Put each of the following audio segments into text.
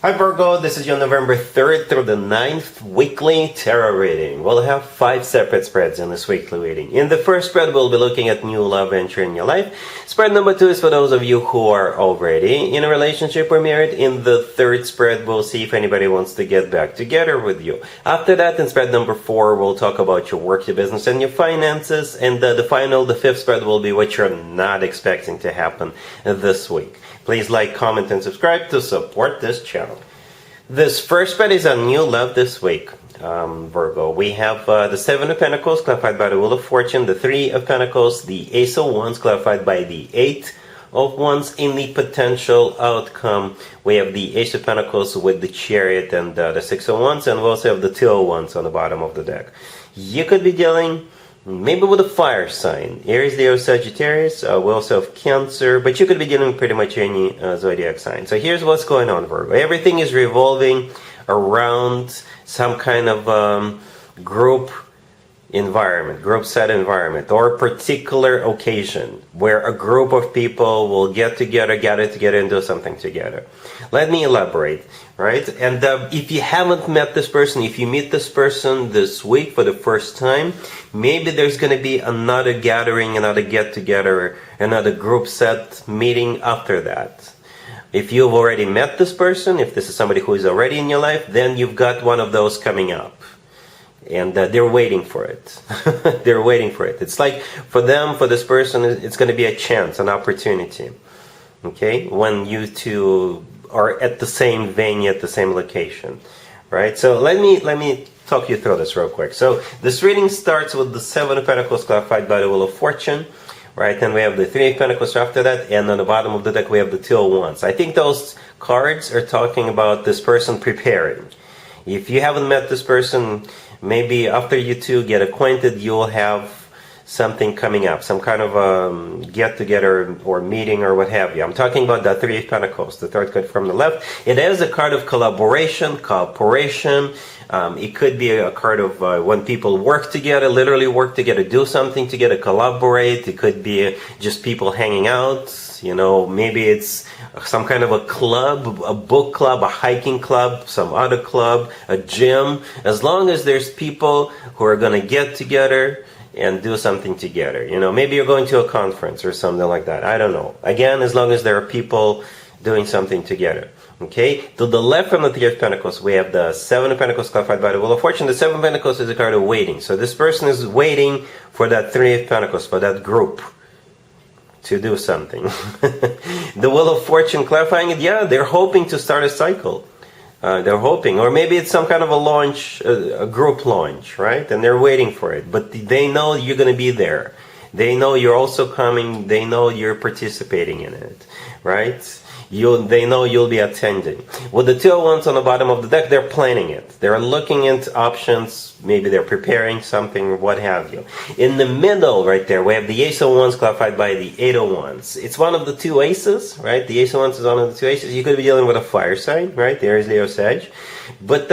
Hi Virgo, this is your November 3rd through the 9th weekly tarot reading. We'll have 5 separate spreads in this weekly reading. In the first spread, we'll be looking at new love entering your life. Spread number 2 is for those of you who are already in a relationship or married. In the third spread, we'll see if anybody wants to get back together with you. After that, in spread number 4, we'll talk about your work, your business, and your finances. And the fifth spread will be what you're not expecting to happen this week. Please like, comment, and subscribe to support this channel. This first spread is on new love this week, Virgo. We have the Seven of Pentacles clarified by the Wheel of Fortune, the Three of Pentacles, the Ace of Wands clarified by the Eight of Wands. In the potential outcome, we have the Ace of Pentacles with the Chariot and the Six of Wands, and we also have the Two of Wands on the bottom of the deck. You could be dealing maybe with a fire sign, Aries, Leo, Sagittarius. We also have Cancer, but you could be dealing with pretty much any zodiac sign. So here's what's going on, Virgo. Everything is revolving around some kind of group environment, group set environment, or particular occasion where a group of people will get together, gather together, and do something together. Let me elaborate, right? And if you haven't met this person, if you meet this person this week for the first time, maybe there's going to be another gathering, another get-together, another group set meeting after that. If you've already met this person, if this is somebody who is already in your life, then you've got one of those coming up. And they're waiting for it. They're waiting for it. It's like for them, for this person, it's going to be a chance, an opportunity. Okay? When you two are at the same venue, at the same location. Right? So let me talk you through this real quick. So this reading starts with the Seven of Pentacles clarified by the Wheel of Fortune. Right? And we have the Three of Pentacles after that. And on the bottom of the deck, we have the Two of Wands. I think those cards are talking about this person preparing. If you haven't met this person, maybe after you two get acquainted, you'll have something coming up, some kind of get-together or meeting or what have you. I'm talking about the Three of Pentacles, the third card from the left. It is a card of collaboration, cooperation. It could be a card of when people work together, literally work together, do something together, collaborate. It could be just people hanging out. You know, maybe it's some kind of a club, a book club, a hiking club, some other club, a gym. As long as there's people who are going to get together and do something together. You know, maybe you're going to a conference or something like that. I don't know. Again, as long as there are people doing something together. Okay, to the left from the Three of Pentacles, we have the Seven of Pentacles clarified by the Wheel of Fortune. The Seven of Pentacles is a card of waiting. So this person is waiting for that Three of Pentacles, for that group to do something. The Wheel of Fortune clarifying it, yeah, they're hoping to start a cycle. They're hoping, or maybe it's some kind of a launch, a group launch, right? And they're waiting for it, but they know you're going to be there. They know you're also coming. They know you're participating in it, right? They know you'll be attending. With the Two of Wands on the bottom of the deck, they're planning it. They're looking into options. Maybe they're preparing something, what have you. In the middle, right there, we have the Ace of Wands clarified by the Eight of Wands. It's one of the two aces, right? The Ace of Wands is one of the two aces. You could be dealing with a fire sign, right? The Aries, Leo, Sag. But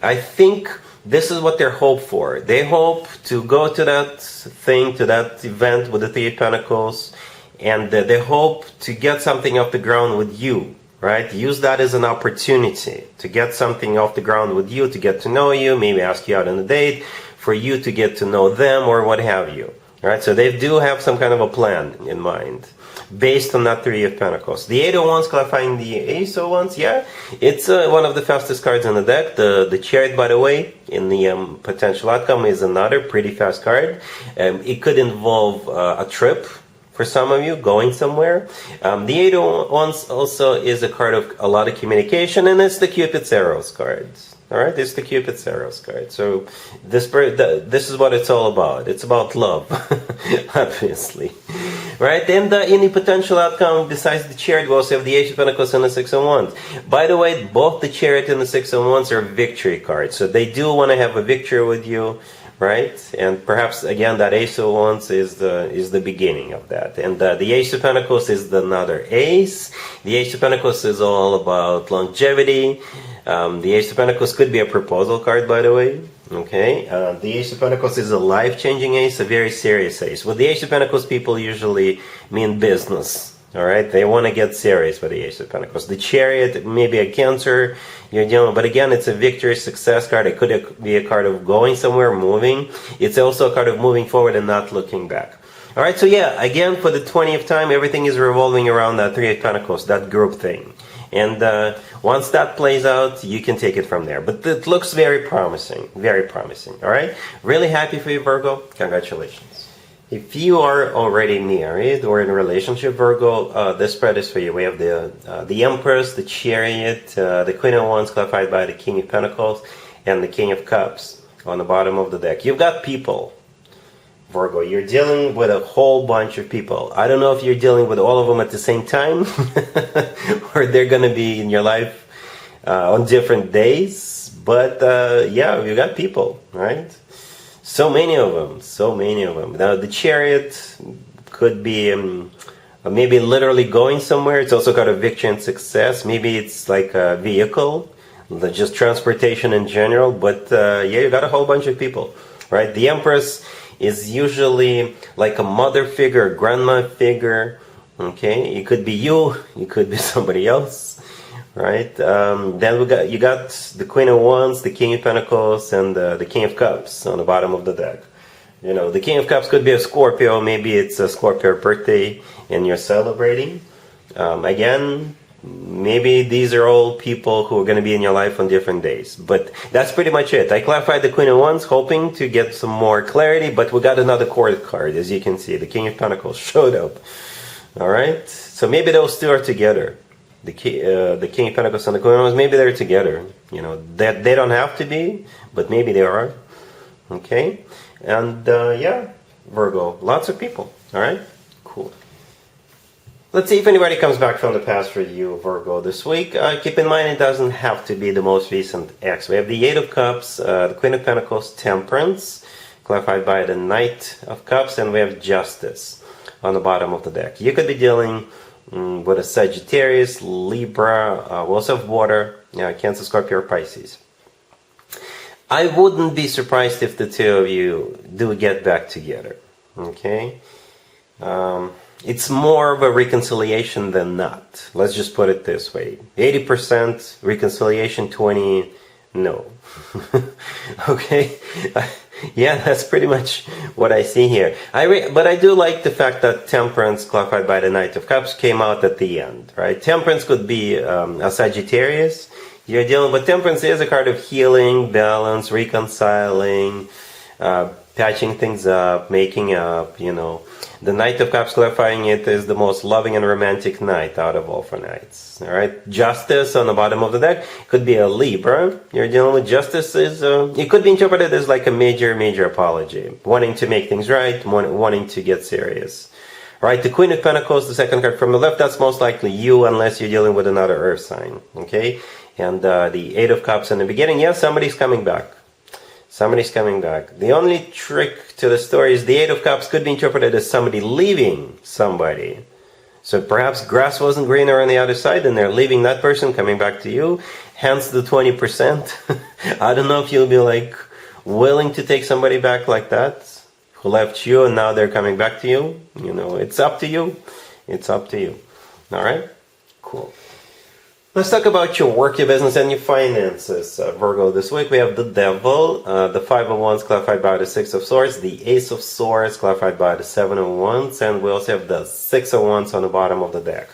I think this is what they hope for. They hope to go to that thing, to that event with the Three of Pentacles, and they hope to get something off the ground with you, right? Use that as an opportunity to get something off the ground with you, to get to know you, maybe ask you out on a date, for you to get to know them or what have you, right? So they do have some kind of a plan in mind based on that Three of Pentacles. The Eight of Wands clarifying the Ace of Wands, yeah, it's one of the fastest cards in the deck. The Chariot, by the way, in the potential outcome is another pretty fast card. It could involve a trip. For some of you, going somewhere. The Eight of Wands also is a card of a lot of communication, and it's the Cupid's arrows card. All right, it's the Cupid's arrows card. So this is what it's all about. It's about love, obviously. Right, and any potential outcome besides the Chariot, we also have the Ace of Pentacles and the Six of Wands. By the way, both the Chariot and the Six of Wands are victory cards. So they do want to have a victory with you. Right, and perhaps again that Ace of Wands is the beginning of that, and the Ace of Pentacles is another ace. The Ace of Pentacles is all about longevity. The Ace of Pentacles could be a proposal card, by the way. Okay, the Ace of Pentacles is a life-changing ace, a very serious ace. With the Ace of Pentacles, people usually mean business. All right, they want to get serious with the Ace of Pentacles. The Chariot, maybe a Cancer you're dealing with, but again, it's a victory, success card. It could be a card of going somewhere, moving. It's also a card of moving forward and not looking back. All right, so yeah, again, for the 20th time, everything is revolving around that Three of Pentacles, that group thing. And once that plays out, you can take it from there. But it looks very promising, all right? Really happy for you, Virgo. Congratulations. If you are already married or in a relationship, Virgo, this spread is for you. We have the Empress, the Chariot, the Queen of Wands clarified by the King of Pentacles, and the King of Cups on the bottom of the deck. You've got people, Virgo. You're dealing with a whole bunch of people. I don't know if you're dealing with all of them at the same time, or they're going to be in your life on different days. But yeah, you got people, right? So many of them. Now, the Chariot could be maybe literally going somewhere. It's also got a victory and success. Maybe it's like a vehicle, just transportation in general. But yeah, you got a whole bunch of people, right? The Empress is usually like a mother figure, a grandma figure. Okay, it could be you, it could be somebody else. Right, then you got the Queen of Wands, the King of Pentacles, and the King of Cups on the bottom of the deck. You know, the King of Cups could be a Scorpio. Maybe it's a Scorpio birthday and you're celebrating. Again, maybe these are all people who are going to be in your life on different days. But that's pretty much it. I clarified the Queen of Wands, hoping to get some more clarity. But we got another court card, as you can see. The King of Pentacles showed up. All right, so maybe those two are together. The King of Pentacles and the Queen of Wands, maybe they're together. You know, that they don't have to be, but maybe they are. Okay, and yeah, Virgo, lots of people. All right, cool. Let's see if anybody comes back from the past for you, Virgo, this week. Keep in mind, it doesn't have to be the most recent ex. We have the Eight of Cups, the Queen of Pentacles, Temperance, clarified by the Knight of Cups, and we have Justice on the bottom of the deck. You could be dealing with a Sagittarius, Libra, we also have water, Cancer, Scorpio, or Pisces. I wouldn't be surprised if the two of you do get back together. Okay? It's more of a reconciliation than not. Let's just put it this way. 80% reconciliation, 20% no. Okay? Yeah, that's pretty much what I see here. But I do like the fact that Temperance, clarified by the Knight of Cups, came out at the end, right? Temperance could be a Sagittarius. You're dealing, but Temperance is a card of healing, balance, reconciling, patching things up, making up, you know. The Knight of Cups, clarifying it, is the most loving and romantic knight out of all four knights. All right, Justice on the bottom of the deck could be a Libra. You're dealing with Justice is it could be interpreted as like a major apology, wanting to make things right, wanting to get serious. All right, the Queen of Pentacles, the second card from the left, that's most likely you, unless you're dealing with another Earth sign. Okay, and the Eight of Cups in the beginning, yes, somebody's coming back. Somebody's coming back. The only trick to the story is the Eight of Cups could be interpreted as somebody leaving somebody. So perhaps grass wasn't greener on the other side and they're leaving that person, coming back to you. Hence the 20%. I don't know if you'll be like willing to take somebody back like that, who left you and now they're coming back to you. You know, it's up to you. It's up to you. All right? Cool. Let's talk about your work, your business, and your finances, Virgo. This week we have the Devil, the Five of Wands, clarified by the Six of Swords, the Ace of Swords, clarified by the Seven of Wands, and we also have the Six of Wands on the bottom of the deck.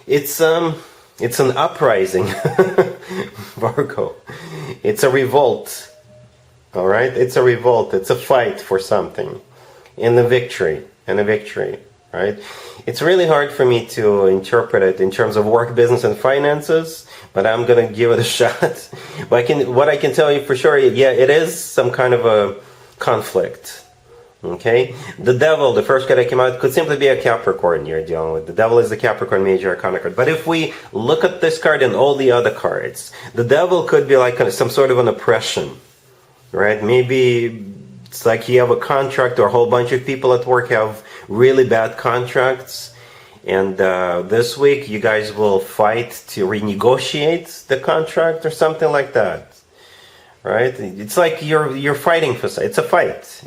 It's an uprising, Virgo. It's a revolt. All right, it's a revolt. It's a fight for something, and a victory, right? It's really hard for me to interpret it in terms of work, business, and finances, but I'm going to give it a shot. But what I can tell you for sure, yeah, it is some kind of a conflict. Okay? The Devil, the first card that came out, could simply be a Capricorn you're dealing with. The Devil is the Capricorn major arcana card. But if we look at this card and all the other cards, the Devil could be like some sort of an oppression, right? Maybe it's like you have a contract, or a whole bunch of people at work have really bad contracts, and this week you guys will fight to renegotiate the contract or something like that, right? It's like you're fighting for it's a fight.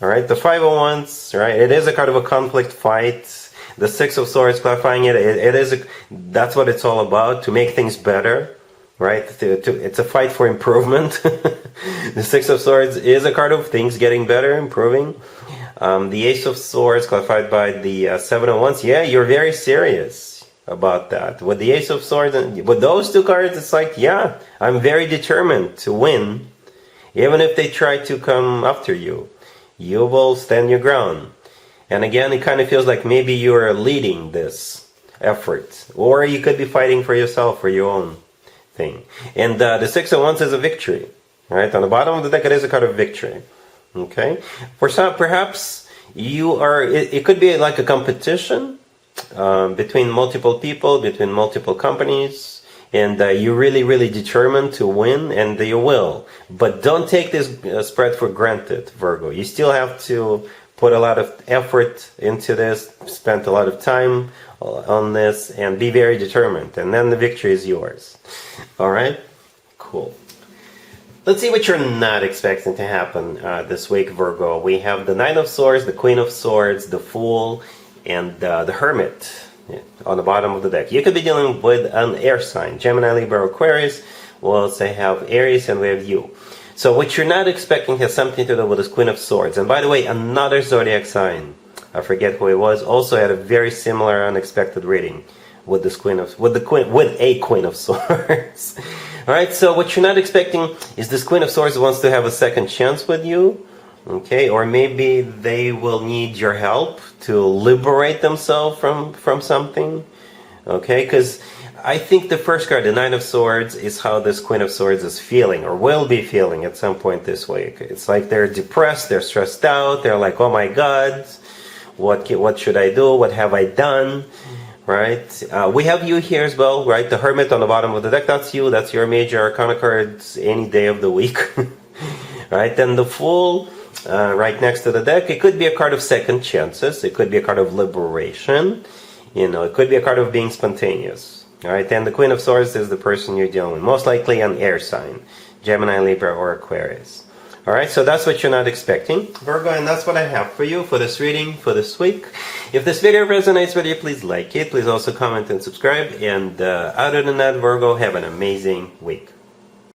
All right, the Five of Wands, right? It is a kind of a conflict fight. The Six of Swords, clarifying that's what it's all about, to make things better, right? It's a fight for improvement. The Six of Swords is a card of things getting better, improving. The Ace of Swords, clarified by the Seven of Wands. Yeah, you're very serious about that. With the Ace of Swords, and with those two cards, it's like, yeah, I'm very determined to win. Even if they try to come after you, you will stand your ground. And again, it kind of feels like maybe you're leading this effort. Or you could be fighting for yourself, for your own thing. And the Six of Wands is a victory. Right? On the bottom of the deck, it is a card of victory. Okay? For some, perhaps you are, it could be like a competition between multiple people, between multiple companies. And you're really determined to win, and you will. But don't take this spread for granted, Virgo. You still have to put a lot of effort into this, spend a lot of time on this, and be very determined. And then the victory is yours. All right? Cool. Let's see what you're not expecting to happen this week, Virgo. We have the Nine of Swords, the Queen of Swords, the Fool, and the Hermit. On the bottom of the deck. You could be dealing with an air sign. Gemini, Libra, Aquarius. We'll also have Aries, and we have you. So what you're not expecting has something to do with this Queen of Swords. And by the way, another Zodiac sign, I forget who it was, also had a very similar unexpected reading with this Queen of Swords. Alright, so what you're not expecting is this Queen of Swords wants to have a second chance with you. Okay, or maybe they will need your help to liberate themselves from something. Okay, because I think the first card, the Nine of Swords, is how this Queen of Swords is feeling, or will be feeling at some point this week. It's like they're depressed, they're stressed out, they're like, oh my God, what should I do? What have I done? Right? We have you here as well, right? The Hermit on the bottom of the deck, that's you, that's your major arcana cards any day of the week. Right? Then the Fool, right next to the deck, it could be a card of second chances, it could be a card of liberation, it could be a card of being spontaneous. Alright, and the Queen of Swords is the person you're dealing with, most likely an air sign, Gemini, Libra, or Aquarius. Alright, so that's what you're not expecting, Virgo, and that's what I have for you for this reading for this week. If this video resonates with you, please like it, please also comment and subscribe, and other than that, Virgo, have an amazing week.